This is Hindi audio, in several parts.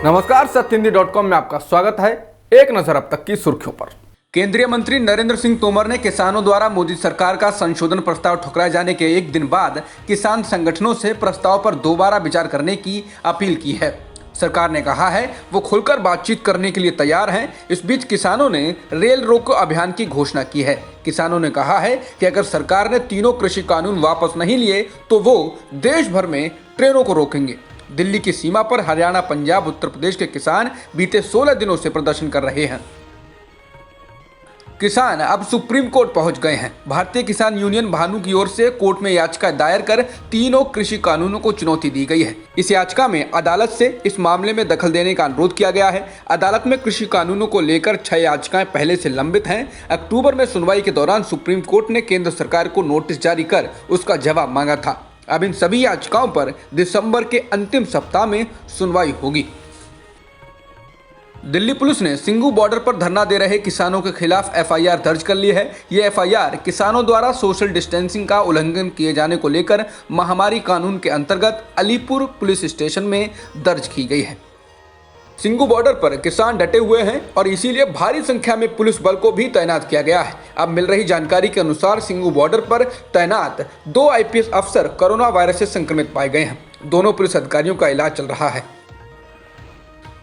नमस्कार, सत्यहिंदी.com में आपका स्वागत है। एक नजर अब तक की सुर्खियों पर। केंद्रीय मंत्री नरेंद्र सिंह तोमर ने किसानों द्वारा मोदी सरकार का संशोधन प्रस्ताव ठुकराए जाने के एक दिन बाद किसान संगठनों से प्रस्ताव पर दोबारा विचार करने की अपील की है। सरकार ने कहा है वो खुलकर बातचीत करने के लिए तैयार हैं। इस बीच किसानों ने रेल रोको अभियान की घोषणा की है। किसानों ने कहा है कि अगर सरकार ने तीनों कृषि कानून वापस नहीं लिए तो वो देश भर में ट्रेनों को रोकेंगे। दिल्ली की सीमा पर हरियाणा, पंजाब, उत्तर प्रदेश के किसान बीते 16 दिनों से प्रदर्शन कर रहे हैं। किसान अब सुप्रीम कोर्ट पहुंच गए हैं। भारतीय किसान यूनियन भानु की ओर से कोर्ट में याचिका दायर कर तीनों कृषि कानूनों को चुनौती दी गई है। इस याचिका में अदालत से इस मामले में दखल देने का अनुरोध किया गया है। अदालत में कृषि कानूनों को लेकर 6 याचिकाएं पहले से लंबित हैं। अक्टूबर में सुनवाई के दौरान सुप्रीम कोर्ट ने केंद्र सरकार को नोटिस जारी कर उसका जवाब मांगा था। अब इन सभी याचिकाओं पर दिसंबर के अंतिम सप्ताह में सुनवाई होगी। दिल्ली पुलिस ने सिंघू बॉर्डर पर धरना दे रहे किसानों के खिलाफ एफआईआर दर्ज कर ली है। ये एफआईआर किसानों द्वारा सोशल डिस्टेंसिंग का उल्लंघन किए जाने को लेकर महामारी कानून के अंतर्गत अलीपुर पुलिस स्टेशन में दर्ज की गई है। सिंघू बॉर्डर पर किसान डटे हुए हैं और इसीलिए भारी संख्या में पुलिस बल को भी तैनात किया गया है। अब मिल रही जानकारी के अनुसार सिंघू बॉर्डर पर तैनात 2 आईपीएस अफसर कोरोना वायरस से संक्रमित पाए गए हैं। दोनों पुलिस अधिकारियों का इलाज चल रहा है।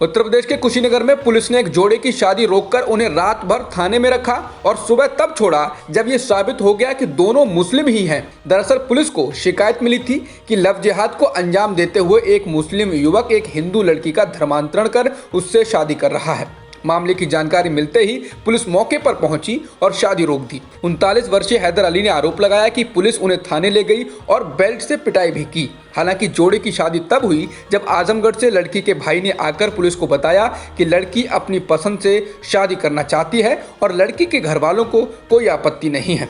उत्तर प्रदेश के कुशीनगर में पुलिस ने एक जोड़े की शादी रोककर उन्हें रात भर थाने में रखा और सुबह तब छोड़ा जब यह साबित हो गया कि दोनों मुस्लिम ही हैं। दरअसल पुलिस को शिकायत मिली थी कि लव जिहाद को अंजाम देते हुए एक मुस्लिम युवक एक हिंदू लड़की का धर्मांतरण कर उससे शादी कर रहा है। मामले की जानकारी मिलते ही पुलिस मौके पर पहुंची और शादी रोक दी। 39 वर्षीय हैदर अली ने आरोप लगाया कि पुलिस उन्हें थाने ले गई और बेल्ट से पिटाई भी की। हालांकि जोड़े की शादी तब हुई जब आजमगढ़ से लड़की के भाई ने आकर पुलिस को बताया कि लड़की अपनी पसंद से शादी करना चाहती है और लड़की के घर वालों को कोई आपत्ति नहीं है।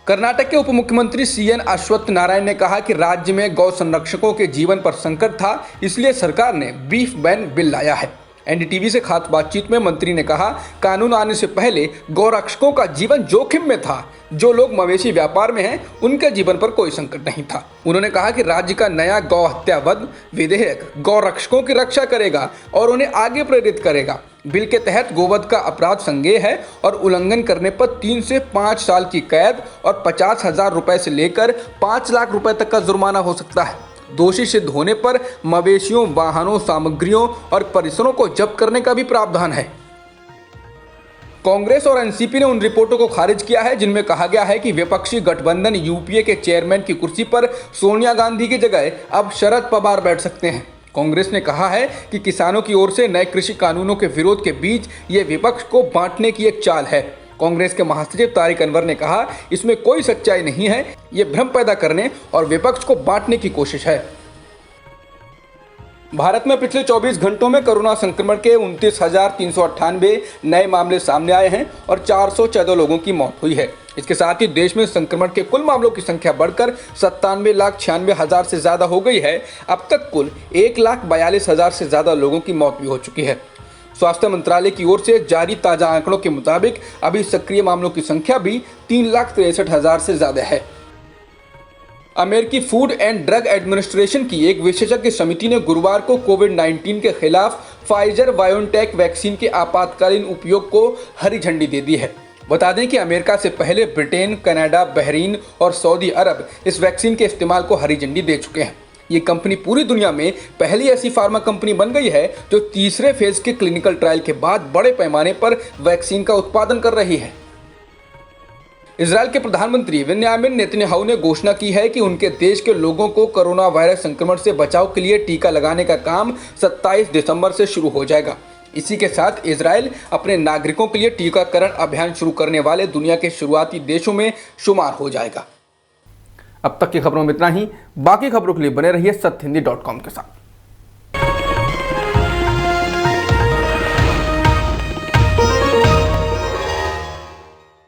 कर्नाटक के उप मुख्यमंत्री सीएन अश्वत्थ नारायण ने कहा कि राज्य में गौ संरक्षकों के जीवन पर संकट था, इसलिए सरकार ने बीफ बैन बिल लाया है। एनडीटीवी से खास बातचीत में मंत्री ने कहा, कानून आने से पहले गौरक्षकों का जीवन जोखिम में था। जो लोग मवेशी व्यापार में हैं उनके जीवन पर कोई संकट नहीं था। उन्होंने कहा कि राज्य का नया गौ हत्या वध विधेयक गौरक्षकों की रक्षा करेगा और उन्हें आगे प्रेरित करेगा। बिल के तहत गोवध का अपराध संज्ञेय है और उल्लंघन करने पर 3 से 5 साल की कैद और 50,000 रुपए से लेकर 5 लाख रुपए तक का जुर्माना हो सकता है। दोषी सिद्ध होने पर मवेशियों, वाहनों, सामग्रियों और परिसरों को जब्त करने का भी प्रावधान है। कांग्रेस और एनसीपी ने उन रिपोर्टों को खारिज किया है जिनमें कहा गया है कि विपक्षी गठबंधन यूपीए के चेयरमैन की कुर्सी पर सोनिया गांधी की जगह अब शरद पवार बैठ सकते हैं। कांग्रेस ने कहा है कि किसानों की ओर से नए कृषि कानूनों के विरोध के बीच ये विपक्ष को बांटने की एक चाल है। कांग्रेस के महासचिव तारिक अनवर ने कहा, इसमें कोई सच्चाई नहीं है, ये भ्रम पैदा करने और विपक्ष को बांटने की कोशिश है। भारत में पिछले 24 घंटों में कोरोना संक्रमण के 29,398 नए मामले सामने आए हैं और 414 लोगों की मौत हुई है। इसके साथ ही देश में संक्रमण के कुल मामलों की संख्या बढ़कर 97,96,000 से ज्यादा हो गई है। अब तक कुल 1,42,000 से ज्यादा लोगों की मौत भी हो चुकी है। स्वास्थ्य मंत्रालय की ओर से जारी ताजा आंकड़ों के मुताबिक अभी सक्रिय मामलों की संख्या भी 3,63,000 से ज्यादा है। अमेरिकी फूड एंड ड्रग एडमिनिस्ट्रेशन की एक विशेषज्ञ समिति ने गुरुवार को कोविड-19 के खिलाफ फाइजर बायोनटेक वैक्सीन के आपातकालीन उपयोग को हरी झंडी दे दी है। बता दें कि अमेरिका से पहले ब्रिटेन, कनाडा, बहरीन और सऊदी अरब इस वैक्सीन के इस्तेमाल को हरी झंडी दे चुके हैं। ये कंपनी पूरी दुनिया में पहली ऐसी फार्मा कंपनी बन गई है जो तीसरे फेज के क्लिनिकल ट्रायल के बाद बड़े पैमाने पर वैक्सीन का उत्पादन कर रही है। इजराइल के प्रधानमंत्री बेंजामिन नेतन्याहू ने घोषणा की है कि उनके देश के लोगों को कोरोना वायरस संक्रमण से बचाव के लिए टीका लगाने का काम 27 दिसंबर से शुरू हो जाएगा। इसी के साथ इजराइल अपने नागरिकों के लिए टीकाकरण अभियान शुरू करने वाले दुनिया के शुरुआती देशों में शुमार हो जाएगा। अब तक की खबरों में इतना ही। बाकी खबरों के लिए बने रहिए सत्यहिंदी.com के साथ।